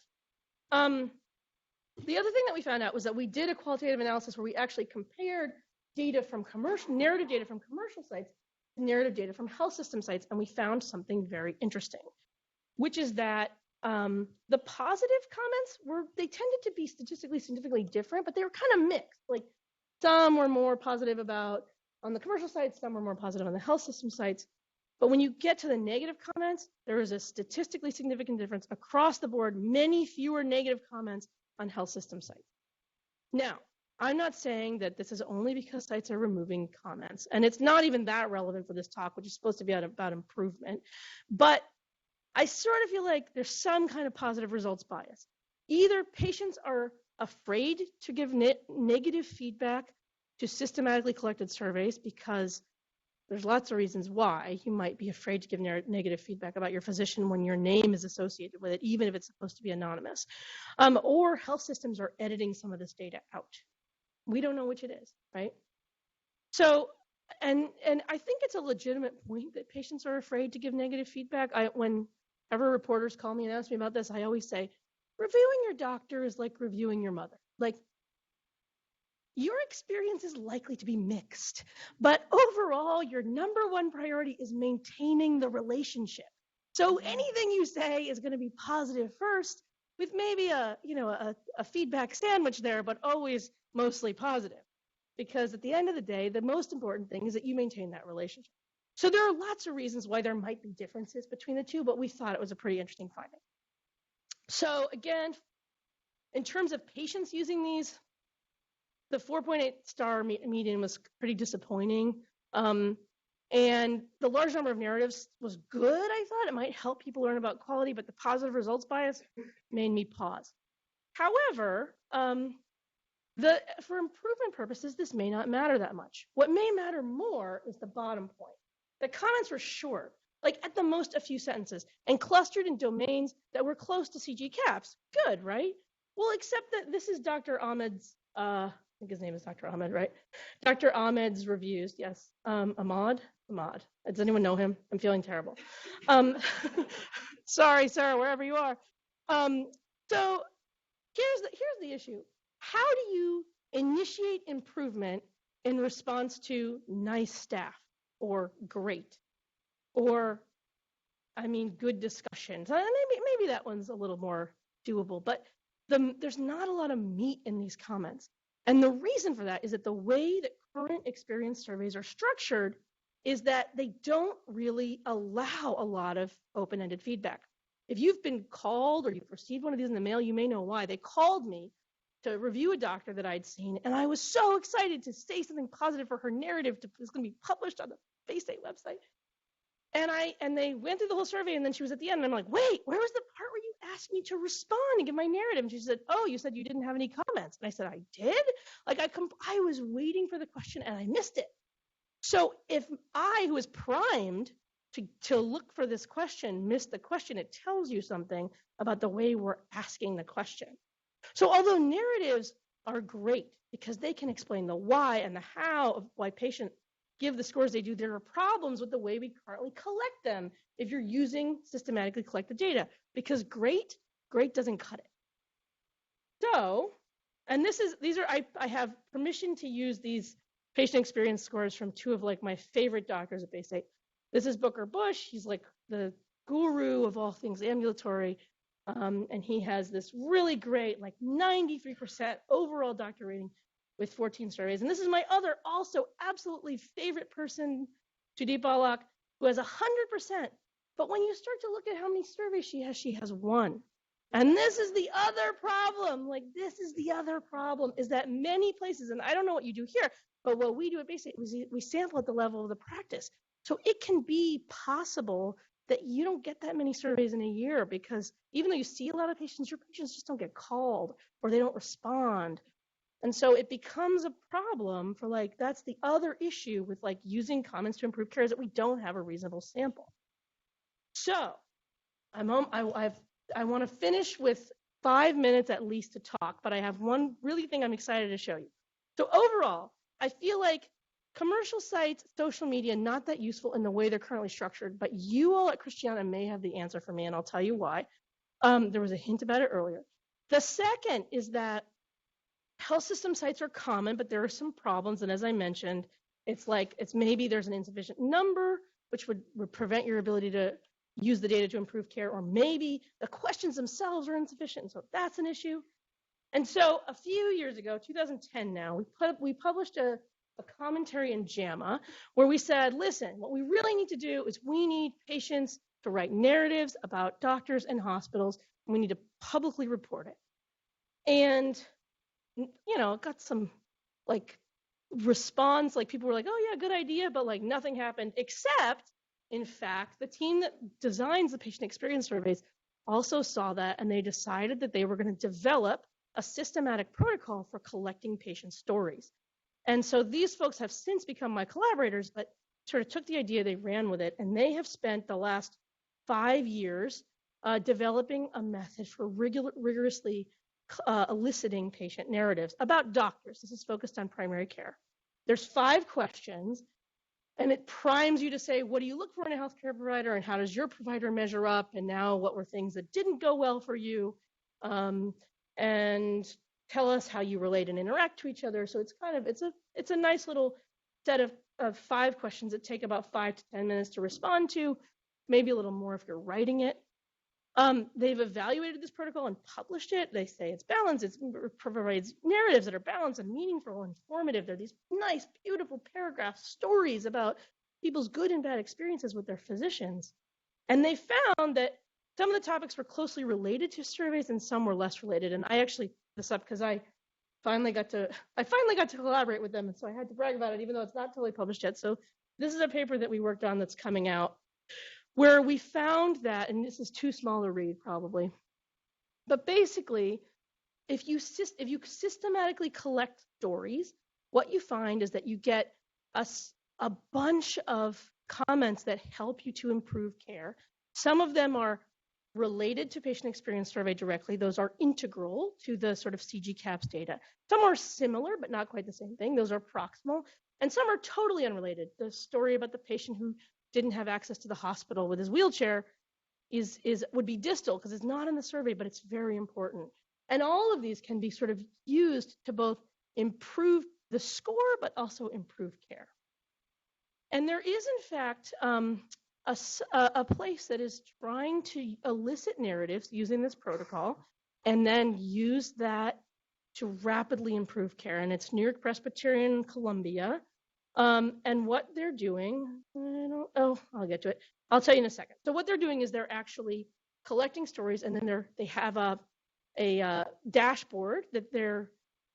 The other thing that we found out was that we did a qualitative analysis where we actually compared data from narrative data from commercial sites to narrative data from health system sites, and we found something very interesting, which is that the positive comments they tended to be statistically significantly different, but they were kind of mixed. Like some were more positive on the commercial sites, some were more positive on the health system sites. But when you get to the negative comments, there is a statistically significant difference across the board, many fewer negative comments on health system sites. Now, I'm not saying that this is only because sites are removing comments, and it's not even that relevant for this talk, which is supposed to be about improvement. But I sort of feel like there's some kind of positive results bias. Either patients are afraid to give negative feedback to systematically collected surveys because there's lots of reasons why you might be afraid to give negative feedback about your physician when your name is associated with it, even if it's supposed to be anonymous. Or health systems are editing some of this data out. We don't know which it is, right? So, and I think it's a legitimate point that patients are afraid to give negative feedback. Whenever reporters call me and ask me about this, I always say, reviewing your doctor is like reviewing your mother. Like, your experience is likely to be mixed, but overall, your number one priority is maintaining the relationship. So anything you say is going to be positive first, with maybe a feedback sandwich there, but always mostly positive. Because at the end of the day, the most important thing is that you maintain that relationship. So there are lots of reasons why there might be differences between the two, but we thought it was a pretty interesting finding. So again, in terms of patients using these, the 4.8 star median was pretty disappointing. And the large number of narratives was good, I thought. It might help people learn about quality, but the positive results bias made me pause. However, for improvement purposes, this may not matter that much. What may matter more is the bottom point. The comments were short, like at the most a few sentences, and clustered in domains that were close to CG caps. Good, right? Well, except that this is Dr. Ahmed's, I think his name is Dr. Ahmed, right? Dr. Ahmed's reviews, yes. Ahmad? Does anyone know him? I'm feeling terrible. Sorry, Sarah, wherever you are. So here's the issue. How do you initiate improvement in response to nice staff or great? or, I mean, good discussions. Maybe that one's a little more doable, but there's not a lot of meat in these comments. And the reason for that is that the way that current experience surveys are structured is that they don't really allow a lot of open-ended feedback. If you've been called or you've received one of these in the mail, you may know why. They called me to review a doctor that I'd seen, and I was so excited to say something positive for her narrative. It's going to be published on the Baystate website. And they went through the whole survey, and then she was at the end, and I'm like, wait, where was the part where you asked me to respond and give my narrative? And she said, oh, you said you didn't have any comments. And I said, I did? Like, I was waiting for the question, and I missed it. So if I, who was primed to look for this question, missed the question, it tells you something about the way we're asking the question. So although narratives are great because they can explain the why and the how of why patients give the scores they do, there are problems with the way we currently collect them if you're using systematically collected data, because great doesn't cut it. So, and I have permission to use these patient experience scores from two of like my favorite doctors at Baystate. This is Booker Bush. He's like the guru of all things ambulatory. And he has this really great, like 93% overall doctor rating with 14 surveys. And this is my other also absolutely favorite person, Judith Balak, who has 100%. But when you start to look at how many surveys she has one. And this is the other problem. Like, this is the other problem, is that many places, and I don't know what you do here, but what we do at Baystate is we sample at the level of the practice. So it can be possible that you don't get that many surveys in a year, because even though you see a lot of patients, your patients just don't get called or they don't respond. And so it becomes a problem for, like, that's the other issue with like using comments to improve care, is that we don't have a reasonable sample. So I want to finish with 5 minutes at least to talk, but I have one really thing I'm excited to show you. So overall, I feel like commercial sites, social media, not that useful in the way they're currently structured, but you all at Christiana may have the answer for me, and I'll tell you why. There was a hint about it earlier. The second is that health system sites are common, but there are some problems, and as I mentioned, it's maybe there's an insufficient number, which would prevent your ability to use the data to improve care, or maybe the questions themselves are insufficient, so that's an issue. And so a few years ago, 2010 now, we published a commentary in JAMA where we said, listen, what we really need to do is we need patients to write narratives about doctors and hospitals, and we need to publicly report it. And, you know, it got some like response, like people were like, oh yeah, good idea, but like nothing happened, except in fact, the team that designs the patient experience surveys also saw that, and they decided that they were going to develop a systematic protocol for collecting patient stories. And so these folks have since become my collaborators, but sort of took the idea, they ran with it, and they have spent the last 5 years developing a method for rigorously eliciting patient narratives about doctors. This is focused on primary care. There's 5 questions, and it primes you to say, what do you look for in a healthcare provider, and how does your provider measure up, and now what were things that didn't go well for you, and tell us how you relate and interact to each other. So it's kind of, it's a nice little set of 5 questions that take about 5 to 10 minutes to respond to, maybe a little more if you're writing it. They've evaluated this protocol and published it. They say it's balanced. It provides narratives that are balanced and meaningful and informative. They're these nice, beautiful paragraph stories about people's good and bad experiences with their physicians. And they found that some of the topics were closely related to surveys and some were less related. And I actually this up because I finally got to collaborate with them, and so I had to brag about it, even though it's not totally published yet. So this is a paper that we worked on that's coming out, where we found that, and this is too small to read probably, but basically, if you systematically collect stories, what you find is that you get a bunch of comments that help you to improve care. Some of them are related to patient experience survey directly. Those are integral to the sort of CG-CAPS data. Some are similar, but not quite the same thing. Those are proximal. And some are totally unrelated. The story about the patient who didn't have access to the hospital with his wheelchair would be distal because it's not in the survey, but it's very important. And all of these can be sort of used to both improve the score, but also improve care. And there is, in fact, a place that is trying to elicit narratives using this protocol and then use that to rapidly improve care. And it's New York Presbyterian Columbia. And what they're doing, I'll get to it. I'll tell you in a second. So what they're doing is they're actually collecting stories, and then they have a dashboard that their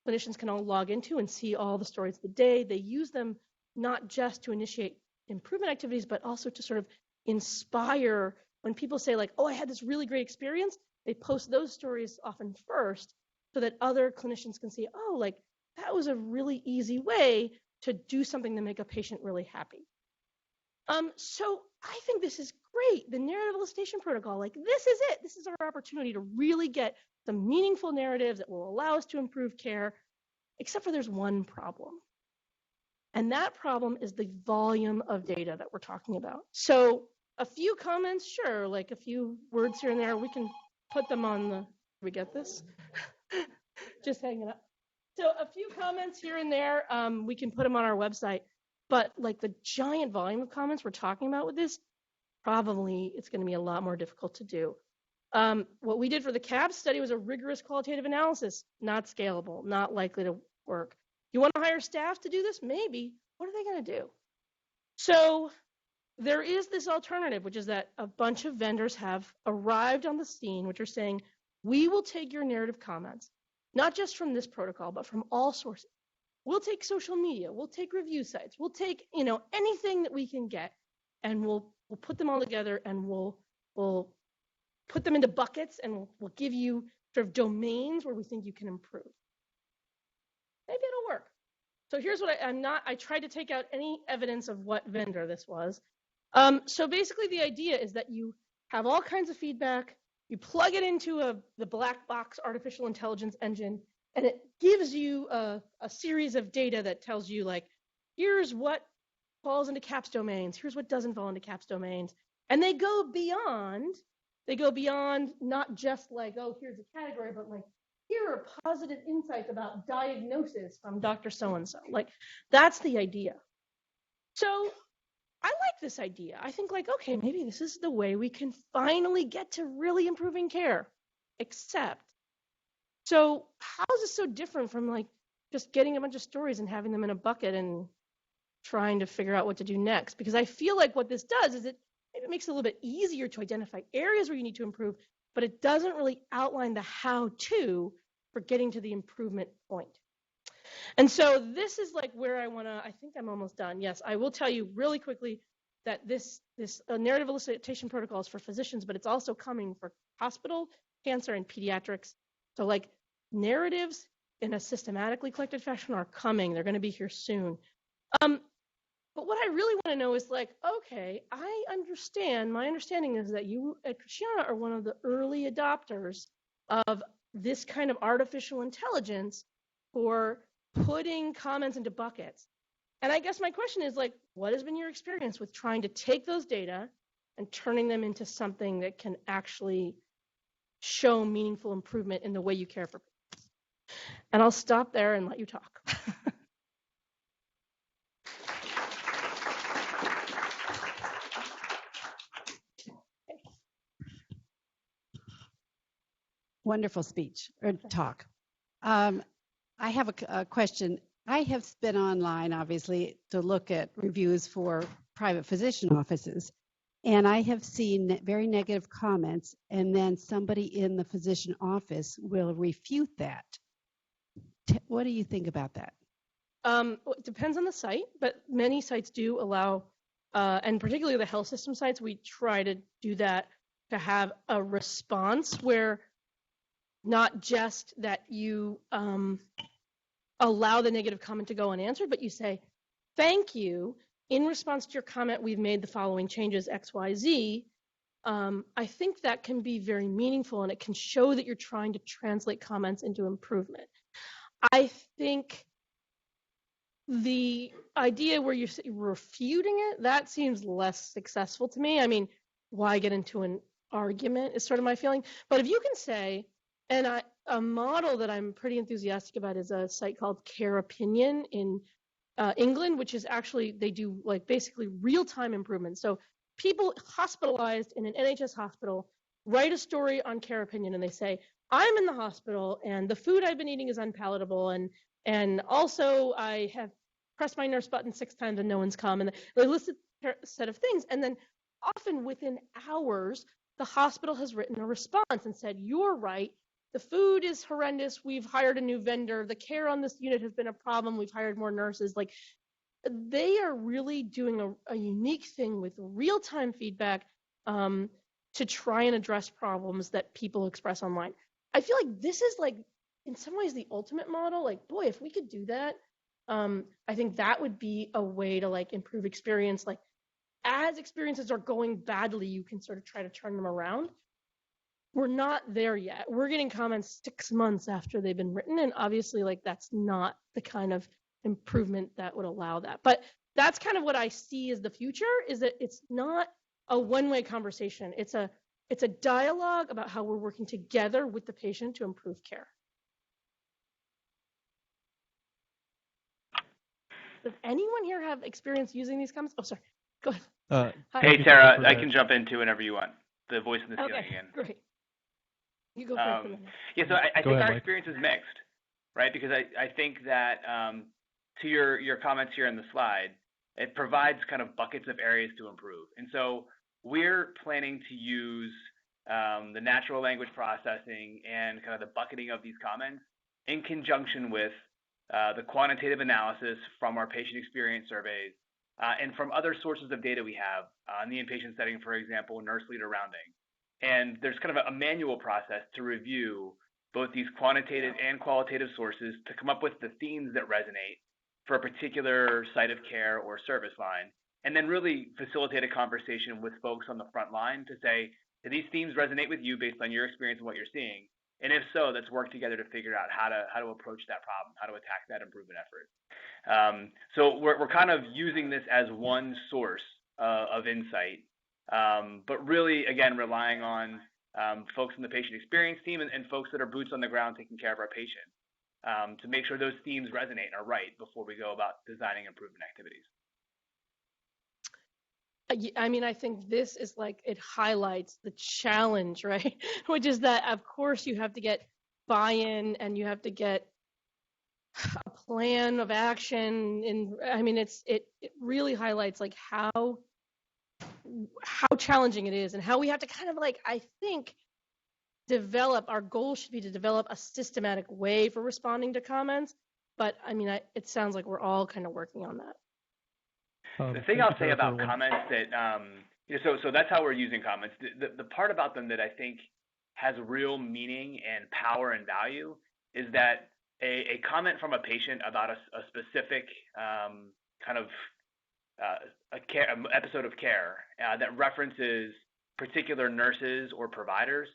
clinicians can all log into and see all the stories of the day. They use them not just to initiate improvement activities, but also to sort of inspire. When people say like, oh, I had this really great experience, they post those stories often first so that other clinicians can see, oh, like that was a really easy way to do something to make a patient really happy. So I think this is great. The narrative elicitation protocol, like this is it. This is our opportunity to really get some meaningful narratives that will allow us to improve care, except for there's one problem. And that problem is the volume of data that we're talking about. So a few comments, sure, like a few words here and there, we can put them on the, we get this? Just hanging up. So a few comments here and there, we can put them on our website, but like the giant volume of comments we're talking about with this, probably it's going to be a lot more difficult to do. What we did for the CABS study was a rigorous qualitative analysis, not scalable, not likely to work. You want to hire staff to do this? Maybe. What are they going to do? So there is this alternative, which is that a bunch of vendors have arrived on the scene, which are saying, we will take your narrative comments, not just from this protocol, but from all sources. We'll take social media, we'll take review sites, we'll take, anything that we can get, and we'll put them all together, and we'll put them into buckets, and we'll give you sort of domains where we think you can improve. Maybe it'll work. So here's what I tried to take out any evidence of what vendor this was. So basically the idea is that you have all kinds of feedback, you plug it into the black box artificial intelligence engine, and it gives you a series of data that tells you like, here's what falls into CAPS domains, here's what doesn't fall into CAPS domains. And they go beyond not just like, oh, here's a category, but like, here are positive insights about diagnosis from Dr. So-and-so. Like, that's the idea. So I like this idea. I think like, okay, maybe this is the way we can finally get to really improving care. Except, so how is this so different from like just getting a bunch of stories and having them in a bucket and trying to figure out what to do next? Because I feel like what this does is it makes it a little bit easier to identify areas where you need to improve, but it doesn't really outline the how-to for getting to the improvement point. And so this is like where I think I'm almost done. Yes, I will tell you really quickly that this narrative elicitation protocol is for physicians, but it's also coming for hospital, cancer, and pediatrics. So like narratives in a systematically collected fashion are coming. They're going to be here soon. But what I really want to know is like, okay, I understand, my understanding is that you at Christiana are one of the early adopters of this kind of artificial intelligence for putting comments into buckets. And I guess my question is like, what has been your experience with trying to take those data and turning them into something that can actually show meaningful improvement in the way you care for people? And I'll stop there and let you talk. Wonderful speech or talk. I have a question. I have been online, obviously, to look at reviews for private physician offices, and I have seen very negative comments, and then somebody in the physician office will refute that. What do you think about that? It depends on the site, but many sites do allow, and particularly the health system sites, we try to do that, to have a response where not just that you allow the negative comment to go unanswered, but you say, thank you. In response to your comment, we've made the following changes, X, Y, Z. I think that can be very meaningful, and it can show that you're trying to translate comments into improvement. I think the idea where you're refuting it, that seems less successful to me. I mean, why get into an argument is sort of my feeling. But if you can say, and a model that I'm pretty enthusiastic about is a site called Care Opinion in England, which is actually, they do like basically real-time improvements. So people hospitalized in an NHS hospital write a story on Care Opinion and they say, I'm in the hospital and the food I've been eating is unpalatable, and also I have pressed my nurse button 6 times and no one's come, and they list a set of things, and then often within hours the hospital has written a response and said, you're right, the food is horrendous, we've hired a new vendor, the care on this unit has been a problem, we've hired more nurses. Like, they are really doing a unique thing with real-time feedback to try and address problems that people express online. I feel like this is, like, in some ways the ultimate model. Like, boy, if we could do that, I think that would be a way to, like, improve experience. Like, as experiences are going badly, you can sort of try to turn them around. We're not there yet. We're getting comments 6 months after they've been written, and obviously, like, that's not the kind of improvement that would allow that. But that's kind of what I see as the future, is that it's not a one-way conversation. It's a dialogue about how we're working together with the patient to improve care. Does anyone here have experience using these comments? Oh, sorry. Go ahead. Hey, Tara, I can jump in too whenever you want. The voice in the ceiling again. Great. You go first. Yeah, so I think our experience is mixed, right? Because I think that to your comments here in the slide, it provides kind of buckets of areas to improve. And so we're planning to use the natural language processing and kind of the bucketing of these comments in conjunction with the quantitative analysis from our patient experience surveys and from other sources of data we have in the inpatient setting, for example, nurse leader rounding. And there's kind of a manual process to review both these quantitative and qualitative sources to come up with the themes that resonate for a particular site of care or service line, and then really facilitate a conversation with folks on the front line to say, do these themes resonate with you based on your experience and what you're seeing? And if so, let's work together to figure out how to approach that problem, how to attack that improvement effort. So we're kind of using this as one source of insight, but really, again, relying on folks in the patient experience team and folks that are boots on the ground taking care of our patients to make sure those themes resonate and are right before we go about designing improvement activities. I mean, I think this is like, it highlights the challenge, right? Which is that, of course, you have to get buy-in and you have to get a plan of action. And I mean, it really highlights like how challenging it is and how we have to kind of like, I think, our goal should be to develop a systematic way for responding to comments. But I mean, it sounds like we're all kind of working on that. The thing I'll say about comments that, so that's how we're using comments. The part about them that I think has real meaning and power and value is that a comment from a patient about a specific kind of episode of care that references particular nurses or providers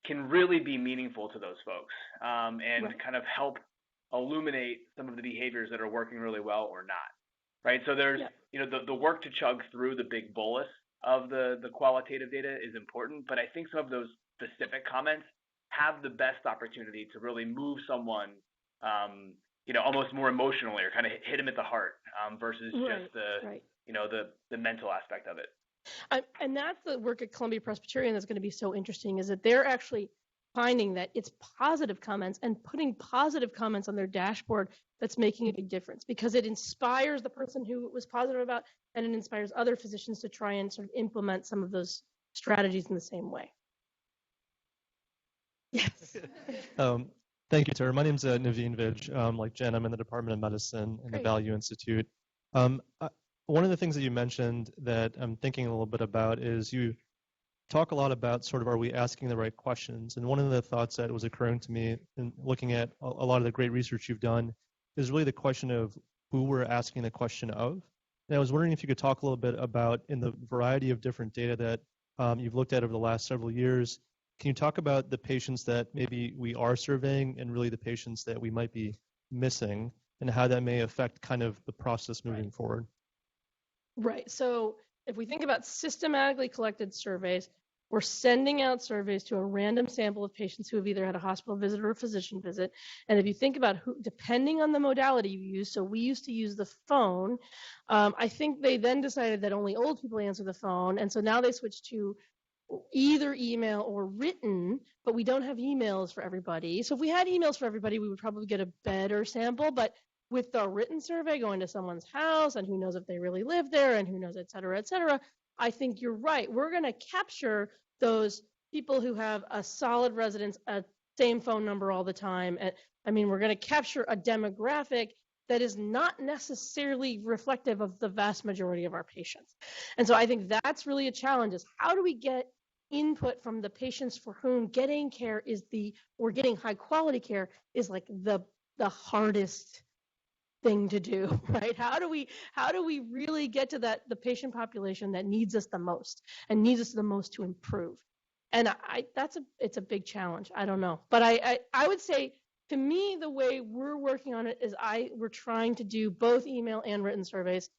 can really be meaningful to those folks and right. Kind of help illuminate some of the behaviors that are working really well or not. Right, so there's, the work to chug through the big bolus of the qualitative data is important, but I think some of those specific comments have the best opportunity to really move someone, almost more emotionally or kind of hit them at the heart versus just the mental aspect of it. And that's the work at Columbia Presbyterian that's going to be so interesting, is that they're actually finding that it's positive comments and putting positive comments on their dashboard that's making a big difference, because it inspires the person who it was positive about, and it inspires other physicians to try and sort of implement some of those strategies in the same way. Yes. Thank you, Tara. My name's Naveen Vij. Like Jen, I'm in the Department of Medicine in the Value Institute. One of the things that you mentioned that I'm thinking a little bit about is you talk a lot about sort of, are we asking the right questions? And one of the thoughts that was occurring to me in looking at a lot of the great research you've done is really the question of who we're asking the question of. And I was wondering if you could talk a little bit about, in the variety of different data that you've looked at over the last several years, can you talk about the patients that maybe we are surveying and really the patients that we might be missing, and how that may affect kind of the process moving forward? Right. So if we think about systematically collected surveys, We're sending out surveys to a random sample of patients who have either had a hospital visit or a physician visit. And if you think about who, depending on the modality you use, so we used to use the phone. I think they then decided that only old people answer the phone. And so now they switched to either email or written, but we don't have emails for everybody. So if we had emails for everybody, we would probably get a better sample. But with the written survey going to someone's house and who knows if they really live there and who knows, et cetera, I think you're right. We're going to capture those people who have a solid residence, a same phone number all the time. And I mean, we're going to capture a demographic that is not necessarily reflective of the vast majority of our patients. And so I think that's really a challenge, is how do we get input from the patients for whom getting care is or getting high quality care is like the hardest thing to do, right? How do we really get to the patient population that needs us the most and needs us the most to improve? And it's a big challenge. I don't know, but I would say, to me, the way we're working on it is we're trying to do both email and written surveys.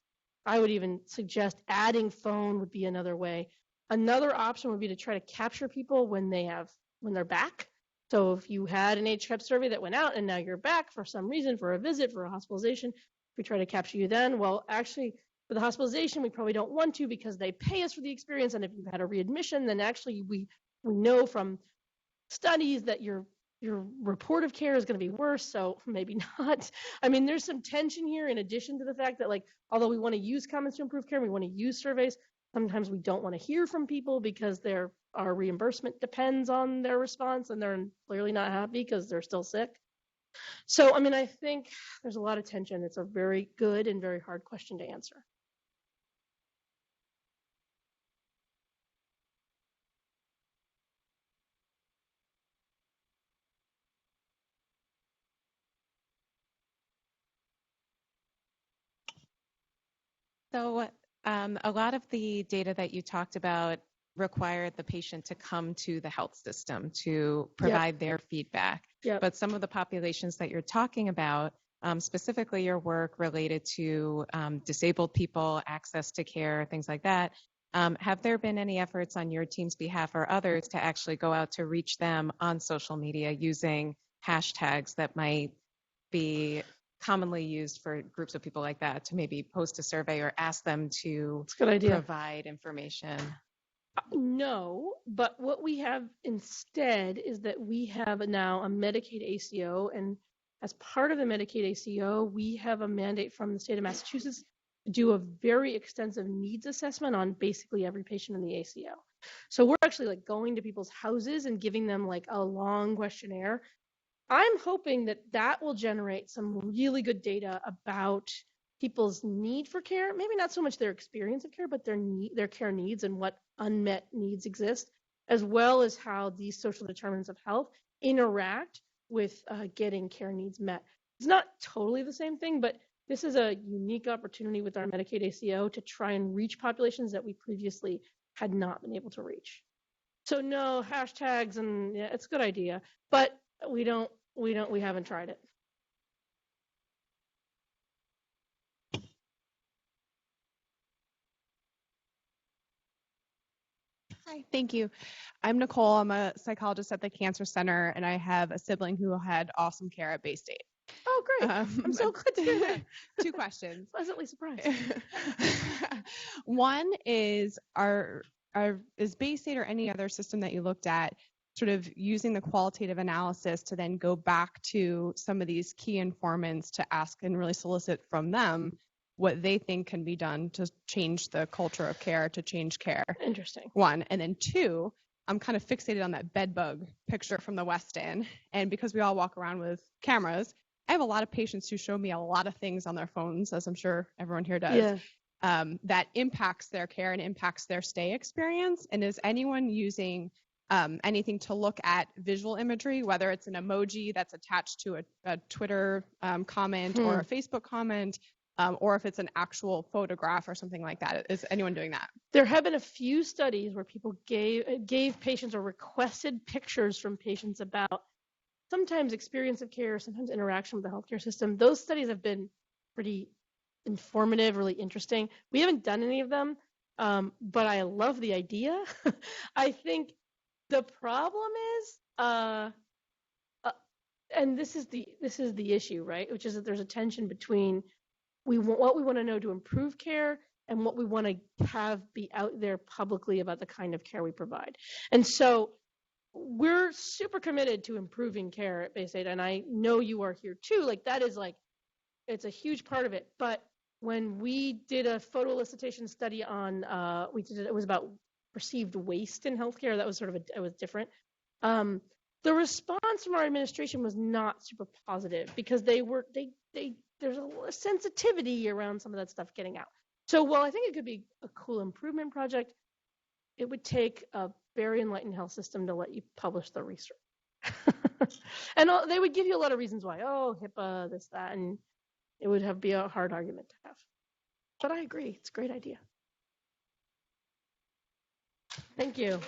I would even suggest adding phone would be another way. Another option would be to try to capture people when they're back. So if you had an HCAP survey that went out and now you're back for some reason, for a visit, for a hospitalization, we try to capture you then. Well, actually, for the hospitalization, we probably don't want to because they pay us for the experience. And if you've had a readmission, then actually we know from studies that your report of care is going to be worse, so maybe not. I mean, there's some tension here in addition to the fact that, like, although we want to use comments to improve care, we want to use surveys, sometimes we don't want to hear from people because our reimbursement depends on their response and they're clearly not happy because they're still sick. So, I mean, I think there's a lot of tension. It's a very good and very hard question to answer. So a lot of the data that you talked about required the patient to come to the health system to provide their feedback. Yep. But some of the populations that you're talking about, specifically your work related to disabled people, access to care, things like that, have there been any efforts on your team's behalf or others to actually go out to reach them on social media using hashtags that might be commonly used for groups of people like that, to maybe post a survey or ask them to provide information? No, but what we have instead is that we have now a Medicaid ACO, and as part of the Medicaid ACO, we have a mandate from the state of Massachusetts to do a very extensive needs assessment on basically every patient in the ACO. So we're actually like going to people's houses and giving them like a long questionnaire. I'm hoping that will generate some really good data about people's need for care, maybe not so much their experience of care, but their care needs and what unmet needs exist, as well as how these social determinants of health interact with getting care needs met. It's not totally the same thing, but this is a unique opportunity with our Medicaid ACO to try and reach populations that we previously had not been able to reach. So no hashtags, and yeah, it's a good idea, but we haven't tried it. Hi, thank you. I'm Nicole. I'm a psychologist at the Cancer Center, and I have a sibling who had awesome care at Baystate. Oh, great. I'm so glad to hear that. 2 questions. Pleasantly surprised. One is, is Baystate or any other system that you looked at sort of using the qualitative analysis to then go back to some of these key informants to ask and really solicit from them what they think can be done to change the culture of care, to change care? Interesting. 1. And then 2, I'm kind of fixated on that bed bug picture from the West End. And because we all walk around with cameras, I have a lot of patients who show me a lot of things on their phones, as I'm sure everyone here does, that impacts their care and impacts their stay experience. And is anyone using anything to look at visual imagery, whether it's an emoji that's attached to a Twitter comment or a Facebook comment, or if it's an actual photograph or something like that? Is anyone doing that? There have been a few studies where people gave patients or requested pictures from patients about sometimes experience of care, sometimes interaction with the healthcare system. Those studies have been pretty informative, really interesting. We haven't done any of them. But I love the idea. I think the problem is, and this is the issue, right? Which is that there's a tension between what we want to know to improve care and what we want to have be out there publicly about the kind of care we provide. And so we're super committed to improving care at Baystate, and I know you are here too. Like that is like, it's a huge part of it. But when we did a photo elicitation study on, it was about perceived waste in healthcare. That was it was different. The response from our administration was not super positive because there's a sensitivity around some of that stuff getting out. So while I think it could be a cool improvement project, it would take a very enlightened health system to let you publish the research. And they would give you a lot of reasons why, HIPAA, this, that, and it would be a hard argument to have. But I agree, it's a great idea. Thank you.